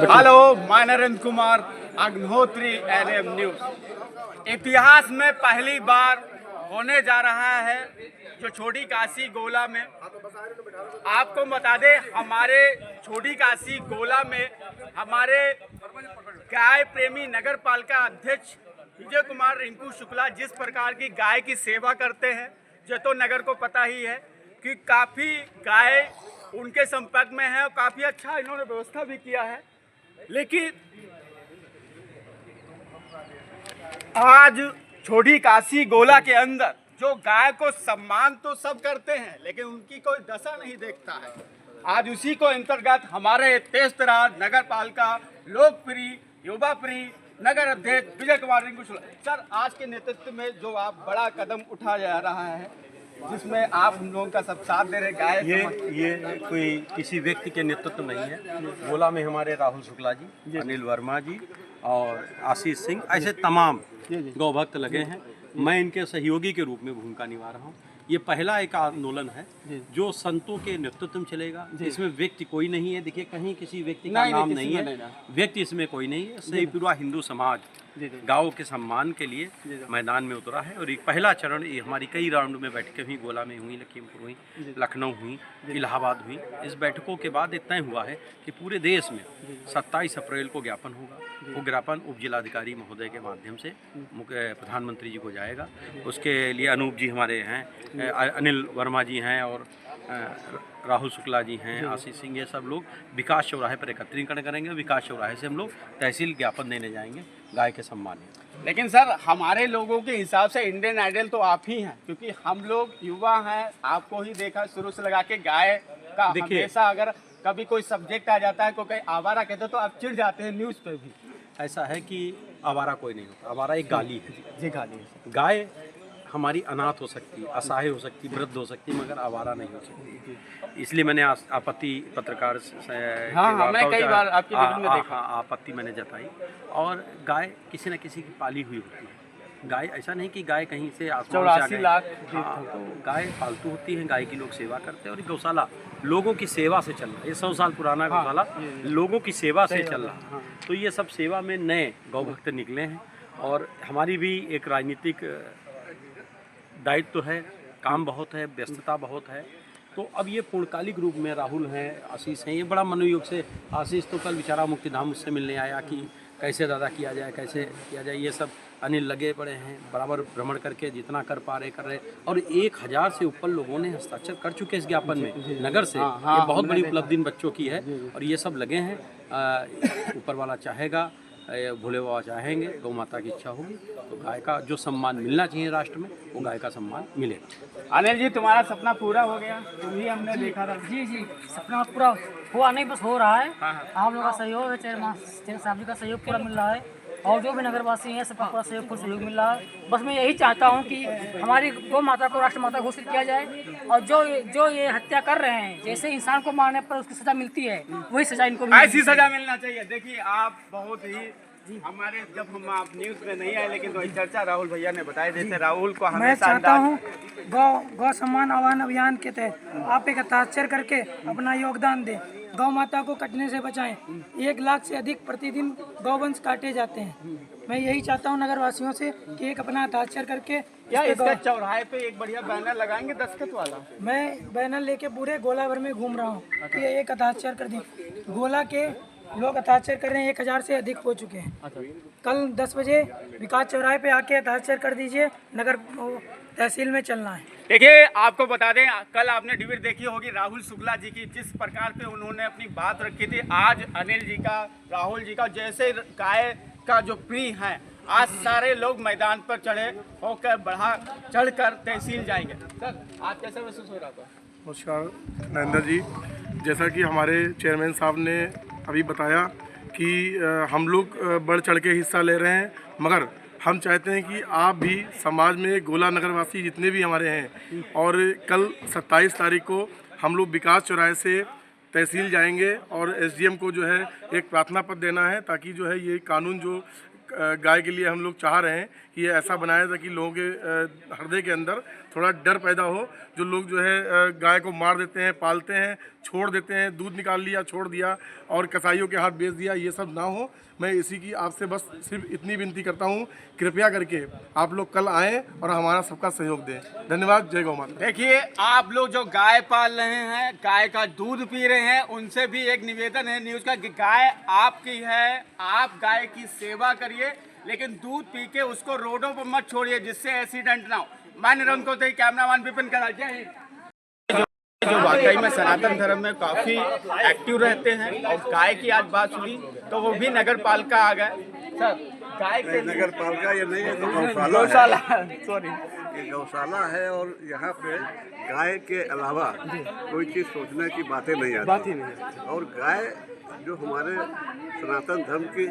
Hello, मैं Narendra Kumar Agnihotri NM news. इतिहास में पहली बार होने जा रहा है जो छोटी काशी गोला में। आपको बता दें, हमारे छोटी काशी गोला में हमारे गाय प्रेमी नगर पालिका अध्यक्ष विजय कुमार रिंकू शुक्ला जिस प्रकार की गाय की सेवा करते हैं, जो तो नगर को पता ही है कि काफ़ी गाय उनके संपर्क में है और काफ़ी अच्छा इन्होंने व्यवस्था भी किया है। लेकिन आज छोटी काशी गोला के अंदर जो गाय को सम्मान तो सब करते हैं, लेकिन उनकी कोई दशा नहीं देखता है। आज उसी को अंतर्गत हमारे तेजतराज नगर पालिका लोकप्रिय युवा प्रिय नगर अध्यक्ष विजय कुमार रिंकू शुक्ला सर, आज के नेतृत्व में जो आप बड़ा कदम उठाया जा रहा है, जिसमें आप हम लोगों का सब साथ दे रहे गाय, ये कोई किसी व्यक्ति के नेतृत्व नहीं है। गोला में हमारे राहुल शुक्ला जी, अनिल वर्मा जी और आशीष सिंह, ऐसे तमाम गौ भक्त लगे हैं। मैं इनके सहयोगी के रूप में भूमिका निभा रहा हूँ। ये पहला एक आंदोलन है जो संतों के नेतृत्व में चलेगा। इसमें व्यक्ति कोई नहीं है, देखिए कहीं किसी व्यक्ति का नाम नहीं है, व्यक्ति इसमें कोई नहीं है। सही पूरा हिंदू समाज गाँव के सम्मान के लिए मैदान में उतरा है। और ये पहला चरण, ये हमारी कई राउंड में बैठकें हुई, गोला में हुई, लखीमपुर हुई, लखनऊ हुई, इलाहाबाद हुई। इस बैठकों के बाद तय हुआ है कि पूरे देश में 27 अप्रैल को ज्ञापन होगा। वो ज्ञापन उप जिलाधिकारी महोदय के माध्यम से मुख्य प्रधानमंत्री जी को जाएगा। उसके लिए अनूप जी हमारे हैं, अनिल वर्मा जी हैं और राहुल शुक्ला जी हैं, आशीष सिंह, ये सब लोग विकास चौराहे पर एकत्रीकरण करेंगे। विकास चौराहे से हम लोग तहसील ज्ञापन देने जाएंगे गाय के सम्मान में। लेकिन सर, हमारे लोगों के हिसाब से इंडियन आइडल तो आप ही हैं, क्योंकि हम लोग युवा हैं, आपको ही देखा शुरू से लगा के गाय का हमेशा अगर कभी कोई सब्जेक्ट आ जाता है, कोई आवारा कहते तो आप चिढ़ जाते हैं न्यूज़ पे भी। ऐसा है कि आवारा कोई नहीं होता, आवारा एक गाली है जी, गाली है। गाय हमारी अनाथ हो सकती, असहाय हो सकती, वृद्ध हो सकती, मगर आवारा नहीं हो सकती। इसलिए मैंने आपत्ति पत्रकार मैं कई बार आपकी वीडियो में देखा, आपत्ति मैंने जताई। और गाय किसी न किसी की पाली हुई होती है। गाय ऐसा नहीं कि गाय कहीं से आसमान से आ गई। 84 लाख तो गाय पालतू होती है, गाय की लोग सेवा करते हैं। और गौशाला लोगों की सेवा से चल रहा है। ये 100 साल पुराना गौशाला लोगों की सेवा से चल रहा है। तो ये सब सेवा में नए गौ भक्त निकले हैं। और हमारी भी एक राजनीतिक दायित्व है, काम बहुत है, व्यस्तता बहुत है। तो अब ये पूर्णकालिक रूप में राहुल हैं, आशीष हैं, ये बड़ा मनोयोग से। आशीष तो कल बेचारा मुक्तिधाम मुझसे मिलने आया कि कैसे दादा किया जाए, कैसे किया जाए। ये सब अनिल लगे पड़े हैं, बराबर भ्रमण करके जितना कर पा रहे कर रहे। और 1000 से ऊपर लोगों ने हस्ताक्षर कर चुके इस ज्ञापन में नगर से। ये बहुत बड़ी उपलब्धि इन बच्चों की है। और ये सब लगे हैं। ऊपर वाला चाहेगा, भोले बाबा चाहेंगे, गौ माता की इच्छा होगी तो गाय का जो सम्मान मिलना चाहिए राष्ट्र में, वो गाय का सम्मान मिलेगा। अनिल जी, तुम्हारा सपना पूरा हो गया, तुम्ही हमने देखा था। जी जी, सपना पूरा हुआ नहीं, बस हो रहा है। आप लोगों का सहयोग है, चेयरमैन साहब जी का सहयोग पूरा मिल रहा है और जो भी नगरवासी हैं सबका पूरा सहयोग मिल रहा है। बस मैं यही चाहता हूं कि हमारी गौ माता को राष्ट्र माता घोषित किया जाए। और जो ये हत्या कर रहे हैं, जैसे इंसान को मारने पर उसकी सजा मिलती है, वही सजा इनको ऐसी सजा मिलना चाहिए। देखिए, आप बहुत ही हमारे, जब हम आप न्यूज़ में नहीं आए, लेकिन तो चर्चा राहुल भैया ने बताई देते। राहुल को मैं चाहता हूँ गौ सम्मान आह्वान अभियान के तहत आप एक हस्ताक्षर करके अपना योगदान दें, गौ माता को कटने से बचाएं। 1 लाख से अधिक प्रतिदिन गौवंश काटे जाते हैं। मैं यही चाहता हूँ नगरवासियों से कि एक अपना हस्ताक्षर करके इसके चौराहे पे एक बढ़िया बैनर लगाएंगे दस्तखत वाला। मैं बैनर लेके पूरे गोला भर में घूम रहा हूँ कि एक हस्ताक्षर कर दें। गोला के लोग हस्ताक्षर कर रहे हैं, 1000 से अधिक हो चुके हैं। कल 10 बजे विकास चौराहे पे आके हस्ताक्षर कर दीजिए, नगर तहसील में चलना है। देखिए, आपको बता दें, कल आपने डिबेट देखी होगी राहुल शुक्ला जी की, जिस प्रकार पे उन्होंने अपनी बात रखी थी। आज अनिल जी का, राहुल जी का, जैसे गाय का जो प्रिय है, आज सारे लोग मैदान पर चढ़े होकर बढ़ा चढ़कर तहसील जाएंगे। सर, आज कैसा महसूस हो रहा था? नमस्कार नरेंद्र जी, जैसा कि हमारे चेयरमैन साहब ने अभी बताया कि हम लोग बढ़ चढ़ के हिस्सा ले रहे हैं, मगर हम चाहते हैं कि आप भी समाज में गोला नगरवासी जितने भी हमारे हैं, और कल 27 तारीख को हम लोग विकास चौराहे से तहसील जाएंगे और एसडीएम को जो है एक प्रार्थना पत्र देना है, ताकि जो है ये कानून जो गाय के लिए हम लोग चाह रहे हैं कि ये ऐसा बनाया ताकि लोगों के हृदय के अंदर थोड़ा डर पैदा हो। जो लोग जो है गाय को मार देते हैं, पालते हैं, छोड़ देते हैं, दूध निकाल लिया, छोड़ दिया और कसाईयों के हाथ बेच दिया, ये सब ना हो। मैं इसी की आपसे बस सिर्फ इतनी विनती करता हूँ, कृपया करके आप लोग कल आएँ और हमारा सबका सहयोग दें। धन्यवाद। जय गौ माता। देखिए, आप लोग जो गाय पाल रहे हैं, गाय का दूध पी रहे हैं, उनसे भी एक निवेदन है न्यूज़ का कि गाय आपकी है, आप गाय की सेवा करिए, लेकिन दूध पी के उसको रोडों पर मत छोड़िए जिससे एक्सीडेंट ना हो। मैं निरंक होते ही कैमरामैन विपिन कराल, जय हिंद। जो वाकई में सनातन धर्म में काफ़ी एक्टिव रहते हैं और गाय की आज बात सुनी तो वो भी नगर पालिका आ गए। सर, गाय के नगर पालिका ये नहीं है तो गौशाला, सॉरी, ये गौशाला है और यहाँ पे गाय के अलावा कोई चीज़ सोचने की बातें नहीं आती। और गाय जो हमारे सनातन धर्म की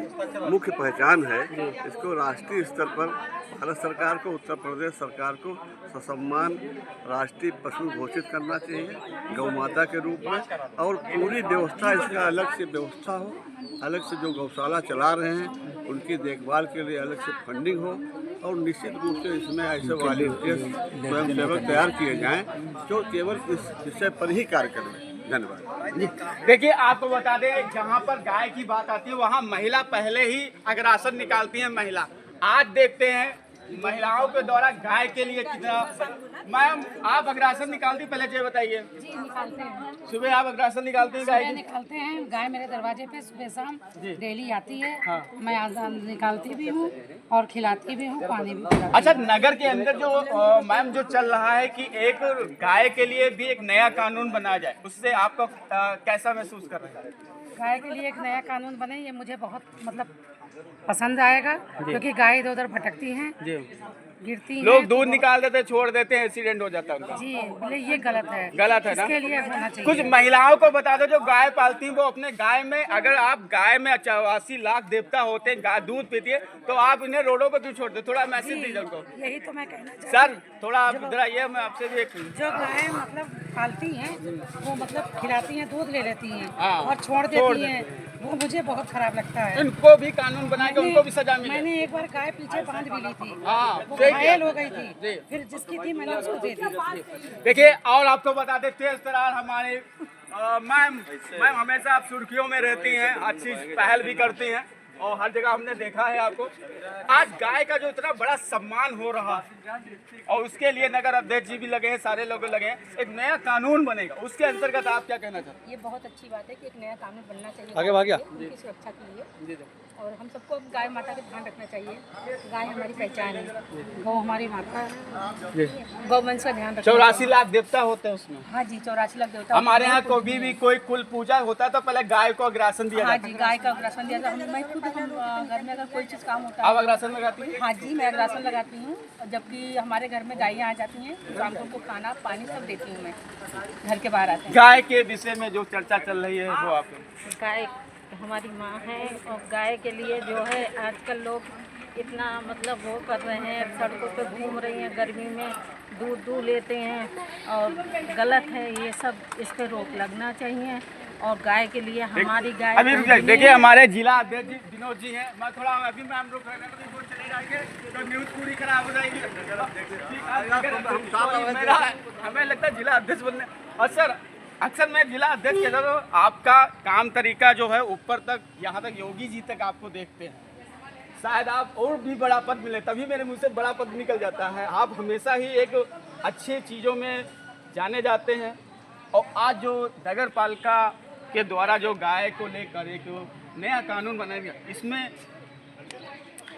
मुख्य पहचान है, इसको राष्ट्रीय स्तर पर भारत सरकार को, उत्तर प्रदेश सरकार को ससम्मान राष्ट्रीय पशु घोषित करना चाहिए गौ माता के रूप में। और पूरी व्यवस्था इसका अलग से व्यवस्था हो, अलग से जो गौशाला चला रहे हैं उनकी देखभाल के लिए अलग से फंडिंग हो और निश्चित रूप से इसमें ऐसे वॉलंटियर्स स्वयंसेवक तैयार किए जाएँ जो केवल इस विषय पर ही कार्य करें। धन्यवाद। देखिए, आपको बता दें, जहाँ पर गाय की बात आती है वहाँ महिला पहले ही अग्रासन निकालती है महिला। आज देखते हैं महिलाओं के द्वारा गाय के लिए कितना। मैम, आप अग्रासन निकालती, पहले ये बताइए। जी, निकालते हैं। सुबह आप अग्रासन निकालती हैं गाय की? निकालते हैं। गाय मेरे दरवाजे पे सुबह शाम डेली आती है। हाँ। मैं निकालती भी हूँ और खिलाती भी हूँ, पानी भी पिलाती अच्छा, नगर के अंदर जो मैम जो चल रहा है कि एक गाय के लिए भी एक नया कानून बनाया जाए, उससे आपको कैसा महसूस कर रहे हैं? गाय के लिए एक नया कानून बने, ये मुझे बहुत मतलब पसंद आएगा, क्योंकि गाय इधर उधर भटकती हैं, गिरती हैं। लोग दूध निकाल देते, छोड़ देते हैं, एक्सीडेंट हो जाता है उनका। जी, बोले ये गलत है। गलत है ना? इसके लिए होना चाहिए। कुछ महिलाओं को बता दो जो गाय पालती हैं, वो अपने गाय में, अगर आप गाय में 84 लाख देवता होते हैं, गाय दूध पीती है, तो आप इन्हें रोडों पर क्यों छोड़ते? थोड़ा मैसेज दीजिए उनको। यही तो मैं कहना चाहती हूँ। सर, थोड़ा आप इधर आइए, मैं आपसे भी एक जो गाय मतलब पालती हैं, वो मतलब खिलाती हैं, दूध ले लेती हैं हाँ, और छोड़ देती हैं, वो मुझे बहुत खराब लगता है। इनको भी कानून बनाए, उनको भी सजा मिले। मैंने एक बार गाय पीछे बांध भी ली थी, हाँ, वो सही घायल हो गई थी, जी। फिर जिसकी थी मैंने उसको दे दी। देखिए, और आपको बता दें, तेज तरार हमारे मैम हमेशा आप सुर्खियों में रहती हैं, अच्छी पहल भी करती हैं और हर जगह हमने देखा है आपको। आज गाय का जो इतना बड़ा सम्मान हो रहा है और उसके लिए नगर अध्यक्ष जी भी लगे हैं, सारे लोग लगे हैं, एक नया कानून बनेगा, उसके अंतर्गत आप क्या कहना चाहते हैं? ये बहुत अच्छी बात है कि एक नया कानून बनना चाहिए आगे भाग गया। उनकी सुरक्षा के लिए, और हम सबको गाय माता का ध्यान रखना चाहिए। गाय हमारी पहचान है, गौ हमारी माता है, गौवंश का ध्यान रखना। 84 लाख देवता होते हैं उसमें। हाँ जी, 84 लाख देवता। हमारे यहाँ कभी भी कोई कुल पूजा होता है तो पहले गाय को अग्रासन दिया हाँ जाता जी, है। गाय का अग्रासन दिया जाता है। मैं खुद घर में अगर कोई चीज़ काम होता आप है, अग्रासन लगाती हैं? हाँ जी, मैं अग्रासन लगाती हूँ। जबकि हमारे घर में गायें आ जाती हैं, शाम को उनको खाना पानी सब देती हूँ मैं, घर के बाहर आते हैं। गाय के विषय में जो चर्चा चल रही है वो आप गाय हमारी माँ है और गाय के लिए जो है आजकल लोग इतना मतलब वो कर रहे हैं, सड़कों पे घूम रही हैं गर्मी में, दूध लेते हैं और गलत है ये सब। इस पे रोक लगना चाहिए और गाय के लिए हमारी गाय अभी रुक जाइए। देखिए, हमारे जिला अध्यक्ष जी विनोद जी हैं, मैं थोड़ा अभी मैम रुक रहे हैं, तो चले जाएंगे तो न्यूज़ पूरी खराब हो जाएगी। हमें लगता है जिला अध्यक्ष बनने। और सर, अक्सर मैं जिला अध्यक्ष कहता हूँ, आपका काम तरीका जो है ऊपर तक, यहाँ तक योगी जी तक आपको देखते हैं, शायद आप और भी बड़ा पद मिले, तभी मेरे मुंह से बड़ा पद निकल जाता है। आप हमेशा ही एक अच्छे चीज़ों में जाने जाते हैं और आज जो नगर पालिका के द्वारा जो गाय को लेकर एक नया कानून बनाया गया, इसमें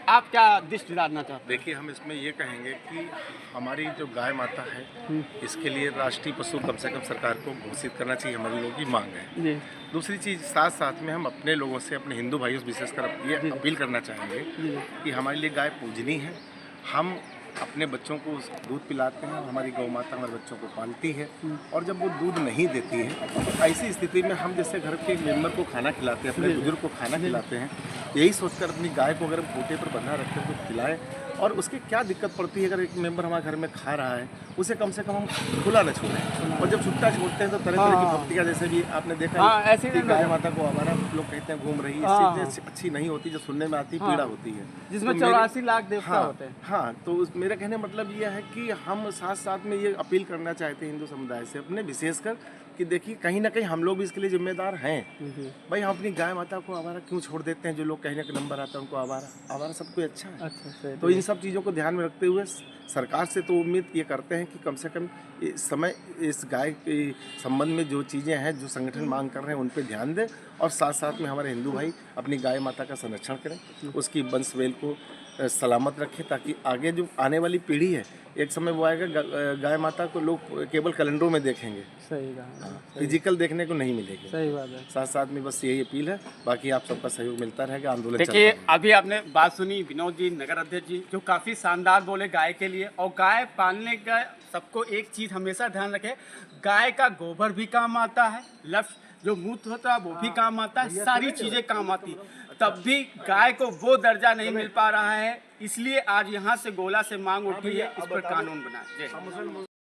आप क्या दृष्टि डालना चाहते हैं? देखिए, हम इसमें ये कहेंगे कि हमारी जो गाय माता है इसके लिए राष्ट्रीय पशु कम से कम सरकार को घोषित करना चाहिए, हमारे लोगों की मांग है। दूसरी चीज़, साथ साथ में हम अपने लोगों से, अपने हिंदू भाइयों से विशेषकर ये अपील करना चाहेंगे कि हमारे लिए गाय पूजनीय है। हम अपने बच्चों को दूध पिलाते हैं, हमारी गौ माता हमारे बच्चों को पालती है और जब वो दूध नहीं देती है तो ऐसी स्थिति में हम जैसे घर के मेंबर को खाना खिलाते हैं, अपने बुजुर्ग को खाना खिलाते हैं, यही सोचकर अपनी गाय को अगर हम खूंटे पर बंधा रखते हैं तो खिलाएं और उसकी क्या दिक्कत पड़ती है अगर एक मेंबर हमारे घर में खा रहा है उसे कम से कम हम खुला न छोड़ें। और जब छुट्टा छोड़ते हैं तो तरह तरह की भक्तियाँ, जैसे भी आपने देखा ऐसे कि गाय माता को हमारा लोग कहते हैं घूम रही है, इस चीज़ अच्छी नहीं होती, जो सुनने में आती पीड़ा होती है, जिसमें तो 84 लाख देवता होते हैं। हाँ, तो मेरा कहने का मतलब ये है कि हम साथ साथ में ये अपील करना चाहते हैं हिंदू समुदाय से अपने, विशेषकर कि देखिए कहीं ना कहीं हम लोग भी इसके लिए जिम्मेदार हैं। भाई हम अपनी गाय माता को आवारा क्यों छोड़ देते हैं? जो लोग कहने का नंबर आता है उनको आवारा सब कोई अच्छा है। तो इन सब चीज़ों को ध्यान में रखते हुए सरकार से तो उम्मीद ये करते हैं कि कम से कम इस समय इस गाय के संबंध में जो चीज़ें हैं, जो संगठन मांग कर रहे हैं उन पर ध्यान दें, और साथ साथ में हमारे हिंदू भाई अपनी गाय माता का संरक्षण करें, उसकी वंशवेल को सलामत रखें, ताकि आगे जो आने वाली पीढ़ी है, एक समय वो आएगा गाय माता को लोग केवल कैलेंडरों में देखेंगे, सही कहा, फिजिकल देखने को नहीं मिलेगी। सही बात है। साथ साथ में बस यही अपील है, बाकी आप सबका सहयोग मिलता रहेगा, आंदोलन देखिए चलता रहेगा। अभी आपने बात सुनी विनोद जी, नगर अध्यक्ष जी, जो काफ़ी शानदार बोले गाय के लिए। और गाय पालने का सबको एक चीज़ हमेशा ध्यान रखे, गाय का गोबर भी काम आता है, लफ्ज जो मूत्र होता है वो भी काम आता है, सारी चीज़ें काम आती, तब भी गाय को वो दर्जा नहीं मिल पा रहा है। इसलिए आज यहाँ से गोला से मांग उठी है, इस पर कानून बना। जय